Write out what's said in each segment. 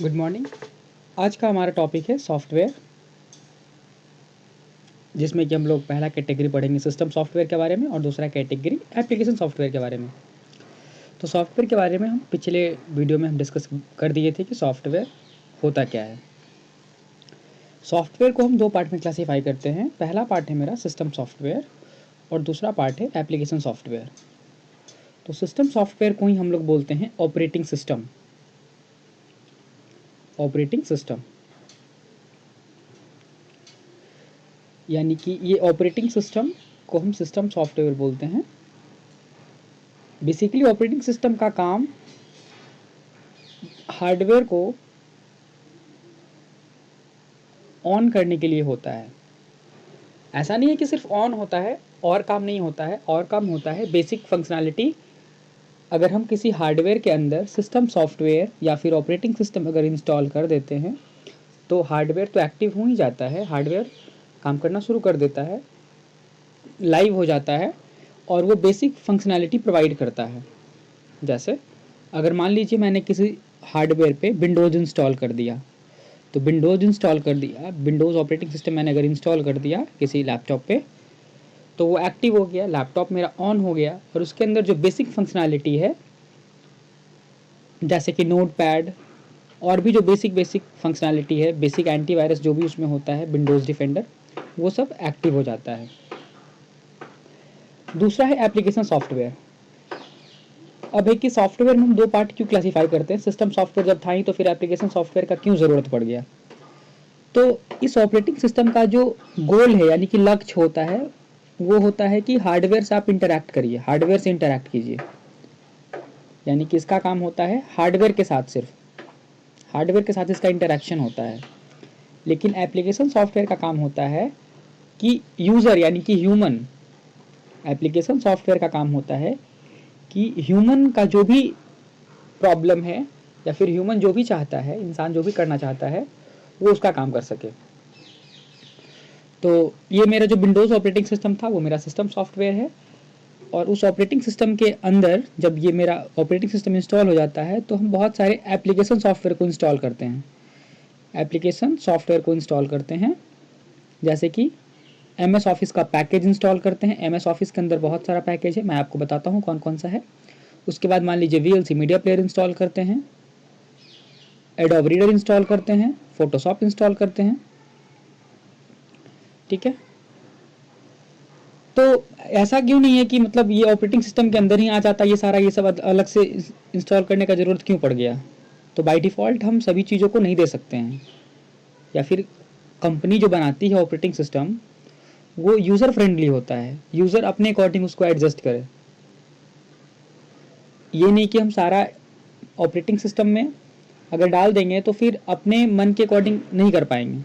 Good morning. आज का हमारा टॉपिक है सॉफ्टवेयर, जिसमें कि हम लोग पहला कैटेगरी पढ़ेंगे सिस्टम सॉफ्टवेयर के बारे में और दूसरा कैटेगरी एप्लीकेशन सॉफ्टवेयर के बारे में। तो सॉफ्टवेयर के बारे में हम पिछले वीडियो में हम डिस्कस कर दिए थे कि सॉफ्टवेयर होता क्या है। सॉफ्टवेयर को हम दो पार्ट में क्लासीफाई करते हैं। पहला पार्ट है मेरा सिस्टम सॉफ्टवेयर और दूसरा पार्ट है एप्लीकेशन सॉफ्टवेयर। तो सिस्टम सॉफ्टवेयर को ही हम लोग बोलते हैं ऑपरेटिंग सिस्टम। ऑपरेटिंग सिस्टम यानी कि ये ऑपरेटिंग सिस्टम को हम सिस्टम सॉफ्टवेयर बोलते हैं। बेसिकली ऑपरेटिंग सिस्टम का काम हार्डवेयर को ऑन करने के लिए होता है। ऐसा नहीं है कि सिर्फ ऑन होता है और काम नहीं होता है, और काम होता है। बेसिक फंक्शनैलिटी अगर हम किसी हार्डवेयर के अंदर सिस्टम सॉफ्टवेयर या फिर ऑपरेटिंग सिस्टम अगर इंस्टॉल कर देते हैं तो हार्डवेयर तो एक्टिव हो ही जाता है, हार्डवेयर काम करना शुरू कर देता है, लाइव हो जाता है और वो बेसिक फंक्शनैलिटी प्रोवाइड करता है। जैसे अगर मान लीजिए मैंने किसी हार्डवेयर पे विंडोज़ इंस्टॉल कर दिया, तो विंडोज़ इंस्टॉल कर दिया, विंडोज़ ऑपरेटिंग सिस्टम मैंने अगर इंस्टॉल कर दिया किसी लैपटॉप पे, तो वो एक्टिव हो गया, लैपटॉप मेरा ऑन हो गया और उसके अंदर जो बेसिक फंक्शनैलिटी है जैसे कि नोटपैड और भी जो बेसिक फंक्शनैलिटी है, बेसिक एंटीवायरस जो भी उसमें होता है, विंडोज़ डिफेंडर, वो सब एक्टिव हो जाता है। दूसरा है एप्लीकेशन सॉफ्टवेयर। अब है कि सॉफ्टवेयर में हम दो पार्ट क्यों क्लासीफाई करते हैं। सिस्टम सॉफ्टवेयर जब था ही तो फिर एप्लीकेशन सॉफ्टवेयर का क्यों ज़रूरत पड़ गया। तो इस ऑपरेटिंग सिस्टम का जो गोल है यानी कि लक्ष्य होता है वो होता है कि हार्डवेयर से आप इंटरैक्ट करिए, हार्डवेयर से इंटरैक्ट कीजिए। यानी कि इसका काम होता है हार्डवेयर के साथ, सिर्फ हार्डवेयर के साथ इसका इंटरैक्शन होता है। लेकिन एप्लीकेशन सॉफ्टवेयर का काम होता है कि यूज़र यानी कि ह्यूमन, एप्लीकेशन सॉफ्टवेयर का काम होता है कि ह्यूमन का जो भी प्रॉब्लम है या फिर ह्यूमन जो भी चाहता है, इंसान जो भी करना चाहता है, वो उसका काम कर सके। तो ये मेरा जो विंडोज़ ऑपरेटिंग सिस्टम था वो मेरा सिस्टम सॉफ्टवेयर है। और उस ऑपरेटिंग सिस्टम के अंदर जब ये मेरा ऑपरेटिंग सिस्टम इंस्टॉल हो जाता है तो हम बहुत सारे एप्लीकेशन सॉफ्टवेयर को इंस्टॉल करते हैं। एप्लीकेशन सॉफ्टवेयर को इंस्टॉल करते हैं जैसे कि MS ऑफिस का पैकेज इंस्टॉल करते हैं। MS ऑफिस के अंदर बहुत सारा पैकेज है, मैं आपको बताता हूँ कौन कौन सा है। उसके बाद मान लीजिए VLC मीडिया प्लेयर इंस्टॉल करते हैं, एडोब रीडर इंस्टॉल करते हैं, फोटोशॉप इंस्टॉल करते हैं। ठीक है, तो ऐसा क्यों नहीं है कि मतलब ये ऑपरेटिंग सिस्टम के अंदर ही आ जाता है ये सारा, ये सब अलग से इंस्टॉल करने का ज़रूरत क्यों पड़ गया। तो बाय डिफ़ॉल्ट हम सभी चीज़ों को नहीं दे सकते हैं, या फिर कंपनी जो बनाती है ऑपरेटिंग सिस्टम वो यूज़र फ्रेंडली होता है, यूज़र अपने अकॉर्डिंग उसको एडजस्ट करे। ये नहीं कि हम सारा ऑपरेटिंग सिस्टम में अगर डाल देंगे तो फिर अपने मन के अकॉर्डिंग नहीं कर पाएंगे।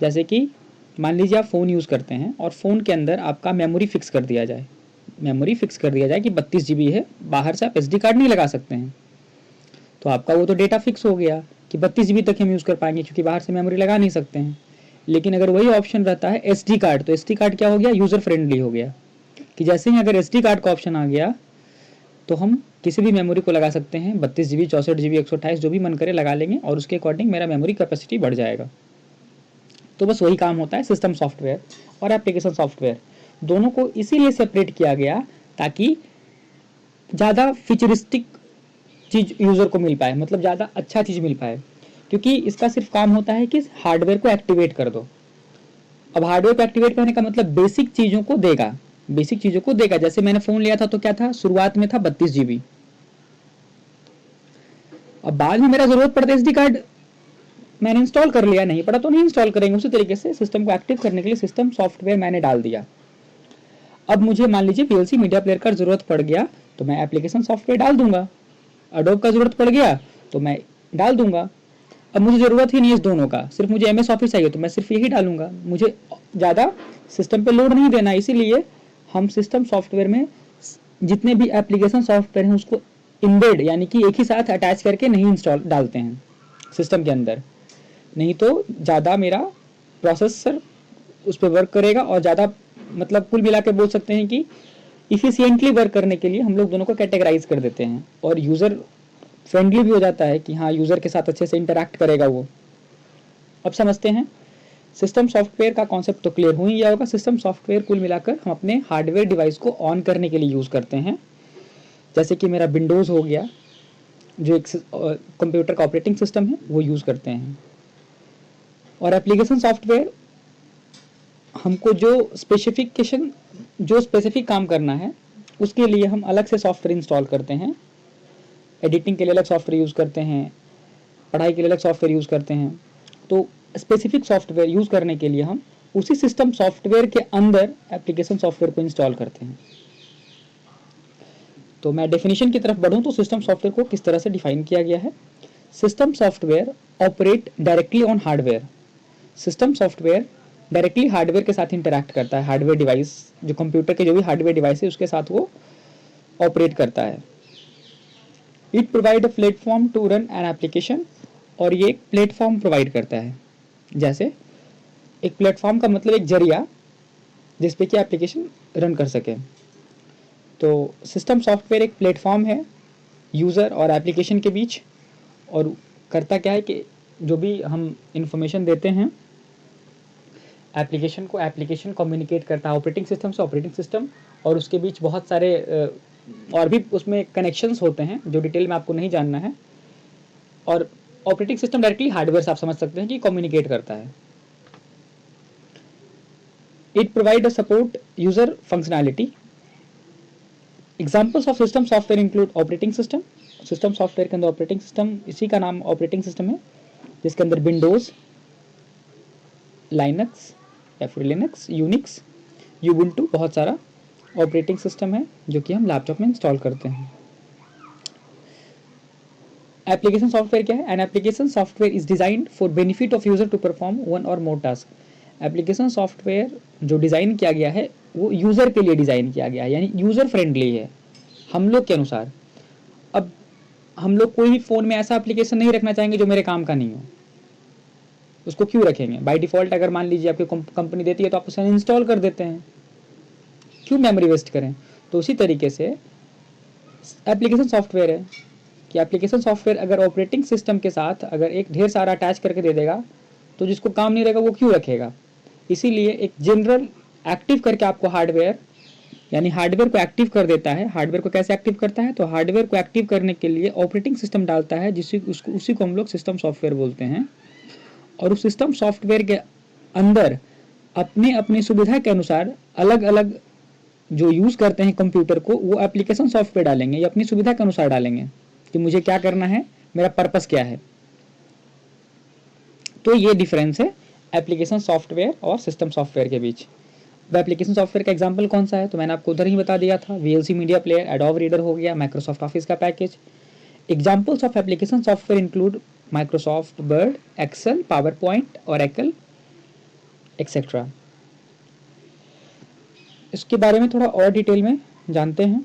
जैसे कि मान लीजिए आप फ़ोन यूज़ करते हैं और फ़ोन के अंदर आपका मेमोरी फिक्स कर दिया जाए, मेमोरी फिक्स कर दिया जाए कि 32 GB है, बाहर से आप SD कार्ड नहीं लगा सकते हैं। तो आपका वो तो डेटा फिक्स हो गया कि 32 GB तक हम यूज़ कर पाएंगे क्योंकि बाहर से मेमोरी लगा नहीं सकते हैं। लेकिन अगर वही ऑप्शन रहता है SD कार्ड, तो SD कार्ड क्या हो गया, यूज़र फ्रेंडली हो गया कि जैसे ही अगर SD कार्ड का ऑप्शन आ गया तो हम किसी भी मेमोरी को लगा सकते हैं, 32 GB, 64 GB, 128 जो भी मन करे लगा लेंगे और उसके अकॉर्डिंग मेरा मेमोरी कैपेसिटी बढ़ जाएगा। तो बस वही काम होता है सिस्टम सॉफ्टवेयर और एप्लीकेशन सॉफ्टवेयर। दोनों को इसीलिए सेपरेट किया गया ताकि ज़्यादा फ्यूचरिस्टिक चीज़ यूज़र को मिल पाए, मतलब ज़्यादा अच्छा चीज़ मिल पाए। क्योंकि इसका सिर्फ काम होता है कि हार्डवेयर को एक्टिवेट कर दो। अब हार्डवेयर को एक्टिवेट करने का मतलब बेसिक चीज़ों को देगा, बेसिक चीज़ों को देगा। जैसे मैंने फ़ोन लिया था तो क्या था, शुरुआत में था 32 GB। अब बाद में मेरा ज़रूरत पड़ता है SD कार्ड, मैंने इंस्टॉल कर लिया, नहीं पड़ा तो नहीं इंस्टॉल करेंगे। उसी तरीके से सिस्टम को एक्टिव करने के लिए सिस्टम सॉफ्टवेयर मैंने डाल दिया। अब मुझे मान लीजिए VLC मीडिया प्लेयर का ज़रूरत पड़ गया तो मैं एप्लीकेशन सॉफ्टवेयर डाल दूंगा। एडोब का ज़रूरत पड़ गया तो मैं डाल दूंगा। अब मुझे ज़रूरत ही नहीं है इस दोनों का, सिर्फ मुझे MS ऑफिस चाहिए तो मैं सिर्फ यही डालूंगा। मुझे ज़्यादा सिस्टम पे लोड नहीं देना, इसीलिए हम सिस्टम सॉफ्टवेयर में जितने भी एप्लीकेशन सॉफ्टवेयर हैं उसको इम्बेड यानी कि एक ही साथ अटैच करके नहीं इंस्टॉल डालते हैं सिस्टम के अंदर। नहीं तो ज़्यादा मेरा प्रोसेसर उस पर वर्क करेगा और ज़्यादा, मतलब कुल मिला के बोल सकते हैं कि इफिशियंटली वर्क करने के लिए हम लोग दोनों को कैटेगराइज कर देते हैं। और यूज़र फ्रेंडली भी हो जाता है कि हाँ यूज़र के साथ अच्छे से इंटरैक्ट करेगा वो। अब समझते हैं सिस्टम सॉफ्टवेयर का कॉन्सेप्ट तो क्लियर हो ही गया होगा। सिस्टम सॉफ्टवेयर कुल मिलाकर हम अपने हार्डवेयर डिवाइस को ऑन करने के लिए यूज़ करते हैं। जैसे कि मेरा विंडोज़ हो गया, जो एक कंप्यूटर का ऑपरेटिंग सिस्टम है, वो यूज़ करते हैं। और एप्लीकेशन सॉफ्टवेयर हमको जो स्पेसिफिक काम करना है उसके लिए हम अलग से सॉफ्टवेयर इंस्टॉल करते हैं। एडिटिंग के लिए अलग सॉफ्टवेयर यूज़ करते हैं, पढ़ाई के लिए अलग सॉफ्टवेयर यूज़ करते हैं। तो स्पेसिफिक सॉफ्टवेयर यूज़ करने के लिए हम उसी सिस्टम सॉफ्टवेयर के अंदर एप्लीकेशन सॉफ्टवेयर को इंस्टॉल करते हैं। तो मैं डेफिनेशन की तरफ बढ़ूँ तो सिस्टम सॉफ्टवेयर को किस तरह से डिफाइन किया गया है। System software operate directly on hardware. System software directly hardware के साथ इंटरैक्ट करता है। हार्डवेयर डिवाइस, जो कंप्यूटर के जो भी हार्डवेयर डिवाइस है उसके साथ वो ऑपरेट करता है। It provide a platform to run an application, और ये एक प्लेटफॉर्म प्रोवाइड करता है। जैसे एक प्लेटफॉर्म का मतलब एक जरिया जिसपे कि एप्लीकेशन रन कर सके। तो सिस्टम सॉफ्टवेयर एक प्लेटफॉर्म है यूज़र और एप्लीकेशन के बीच, और करता क्या है कि जो भी हम इंफॉर्मेशन देते हैं एप्लीकेशन को, एप्लीकेशन कम्युनिकेट करता है ऑपरेटिंग सिस्टम से ऑपरेटिंग सिस्टम, और उसके बीच बहुत सारे और भी उसमें कनेक्शंस होते हैं जो डिटेल में आपको नहीं जानना है। और ऑपरेटिंग सिस्टम डायरेक्टली हार्डवेयर से आप समझ सकते हैं कि कम्युनिकेट करता है। It provide a support user functionality. Examples of system software include operating system. System software के अंदर ऑपरेटिंग सिस्टम, इसी का नाम ऑपरेटिंग सिस्टम है, जिसके अंदर विंडोज़, लाइनक्स या फिर लिनक्स, यूनिक्स, यूबुंटू, बहुत सारा ऑपरेटिंग सिस्टम है जो कि हम लैपटॉप में इंस्टॉल करते हैं। एप्लीकेशन सॉफ्टवेयर क्या है? An application software is designed for benefit of user to perform one or more task. Application software जो डिज़ाइन किया गया है वो यूज़र के लिए डिज़ाइन किया गया है, यानी यूज़र फ्रेंडली है हम लोग के अनुसार। अब हम लोग कोई भी फ़ोन में ऐसा एप्लीकेशन नहीं रखना चाहेंगे जो मेरे काम का नहीं हो। उसको क्यों रखेंगे? बाय डिफ़ॉल्ट अगर मान लीजिए आपकी कंपनी देती है तो आप उसे इंस्टॉल कर देते हैं, क्यों मेमोरी वेस्ट करें? तो उसी तरीके से एप्लीकेशन सॉफ्टवेयर है कि एप्लीकेशन सॉफ्टवेयर अगर ऑपरेटिंग सिस्टम के साथ अगर एक ढेर सारा अटैच करके दे देगा तो जिसको काम नहीं रहेगा वो क्यों रखेगा। इसीलिए एक जनरल एक्टिव करके आपको हार्डवेयर, यानी हार्डवेयर को एक्टिव कर देता है। हार्डवेयर को कैसे एक्टिव करता है? तो हार्डवेयर को एक्टिव करने के लिए ऑपरेटिंग सिस्टम डालता है, उसी को हम लोग सिस्टम सॉफ्टवेयर बोलते हैं। और उस सिस्टम सॉफ्टवेयर के अंदर अपने अपनी सुविधा के अनुसार अलग अलग जो यूज़ करते हैं कंप्यूटर को, वो एप्लीकेशन सॉफ्टवेयर डालेंगे या अपनी सुविधा के अनुसार डालेंगे कि मुझे क्या करना है, मेरा पर्पस क्या है। तो ये डिफरेंस है एप्लीकेशन सॉफ्टवेयर और सिस्टम सॉफ्टवेयर के बीच। अब एप्लीकेशन सॉफ्टवेयर का एग्जांपल कौन सा है? तो मैंने आपको उधर ही बता दिया था, VLC media player, Adobe reader हो गया, माइक्रोसॉफ्ट ऑफिस का पैकेज। Examples of application software include Microsoft Word, Excel, PowerPoint, Oracle, etcetera. इसके बारे में थोड़ा और डिटेल में जानते हैं।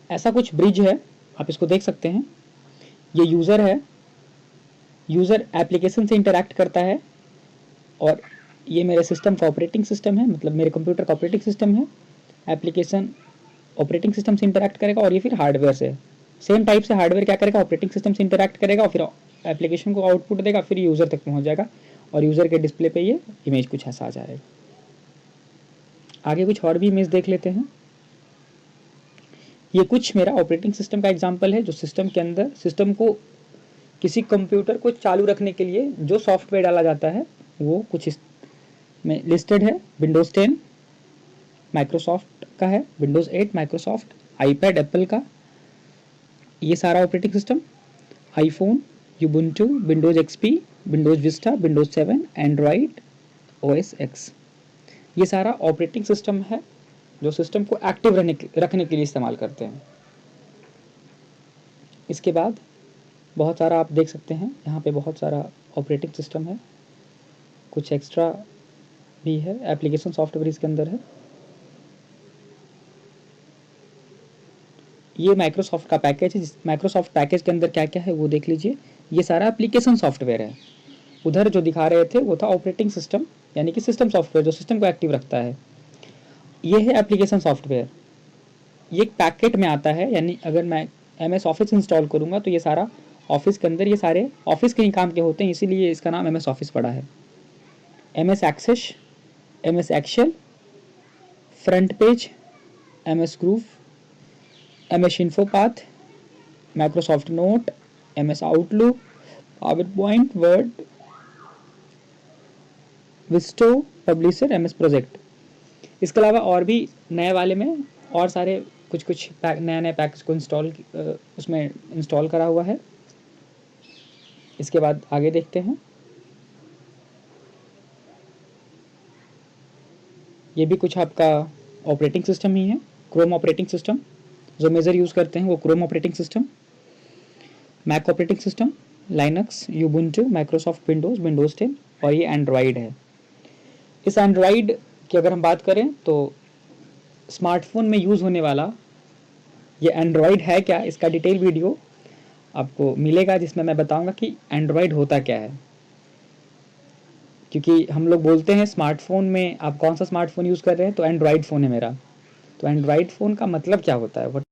ऐसा कुछ ब्रिज है, आप इसको देख सकते हैं। ये यूज़र है, यूज़र एप्लीकेशन से इंटरैक्ट करता है, और ये मेरे सिस्टम का ऑपरेटिंग सिस्टम है, मतलब मेरे कंप्यूटर का ऑपरेटिंग सिस्टम है। एप्लीकेशन ऑपरेटिंग सिस्टम से इंटरैक्ट करेगा, और ये फिर हार्डवेयर से सेम टाइप से हार्डवेयर क्या करेगा, ऑपरेटिंग सिस्टम से इंटरैक्ट करेगा और फिर एप्लीकेशन को आउटपुट देगा, फिर यूज़र तक पहुंच जाएगा और यूज़र के डिस्प्ले पे ये इमेज कुछ ऐसा आ जाएगा। आगे कुछ और भी इमेज देख लेते हैं। ये कुछ मेरा ऑपरेटिंग सिस्टम का एग्जांपल है, जो सिस्टम के अंदर सिस्टम को, किसी कंप्यूटर को चालू रखने के लिए जो सॉफ्टवेयर डाला जाता है वो कुछ इस में लिस्टेड है। विंडोज़ 10 माइक्रोसॉफ्ट का है, विंडोज़ 8 माइक्रोसॉफ्ट, आईपैड एप्पल का, ये सारा operating system, iPhone, Ubuntu, Windows XP, Windows Vista, Windows 7, Android OS X, ये सारा ऑपरेटिंग सिस्टम है जो सिस्टम को एक्टिव रखने के लिए इस्तेमाल करते हैं। इसके बाद बहुत सारा आप देख सकते हैं, यहाँ पे बहुत सारा ऑपरेटिंग सिस्टम है, कुछ एक्स्ट्रा भी है, एप्लीकेशन सॉफ्टवेयर इसके अंदर है। ये माइक्रोसॉफ्ट का पैकेज है। माइक्रोसॉफ्ट पैकेज के अंदर क्या क्या है वो देख लीजिए। ये सारा एप्लीकेशन सॉफ्टवेयर है। उधर जो दिखा रहे थे वो था ऑपरेटिंग सिस्टम, यानी कि सिस्टम सॉफ्टवेयर जो सिस्टम को एक्टिव रखता है। ये है एप्लीकेशन सॉफ्टवेयर। ये एक पैकेट में आता है, यानी अगर मैं MS ऑफिस इंस्टॉल करूँगा तो ये सारा ऑफिस के अंदर, ये सारे ऑफिस के ही काम के होते हैं, इसीलिए इसका नाम MS ऑफिस पड़ा है। MS access, MS excel, front page, MS Groove, MS InfoPath, Microsoft note, MS Outlook, PowerPoint, Word, Visio, publisher, MS project. इसके अलावा और भी नए वाले में और सारे कुछ नए नए पैकेज को उसमें इंस्टॉल करा हुआ है। इसके बाद आगे देखते हैं। ये भी कुछ आपका ऑपरेटिंग सिस्टम ही है, क्रोम ऑपरेटिंग सिस्टम। जो मेजर यूज़ करते हैं वो Chrome operating system, Mac operating system, Linux, Ubuntu, Microsoft Windows, Windows 10, और ये एंड्रॉयड है। इस एंड्रॉयड की अगर हम बात करें तो स्मार्टफोन में यूज़ होने वाला ये एंड्रॉयड है क्या, इसका डिटेल वीडियो आपको मिलेगा जिसमें मैं बताऊंगा कि एंड्रॉयड होता क्या है। क्योंकि हम लोग बोलते हैं स्मार्टफोन में, आप कौन सा स्मार्टफोन यूज़ कर रहे हैं, तो एंड्रॉयड फ़ोन है मेरा। तो एंड्रॉयड फ़ोन का मतलब क्या होता है, व्हाट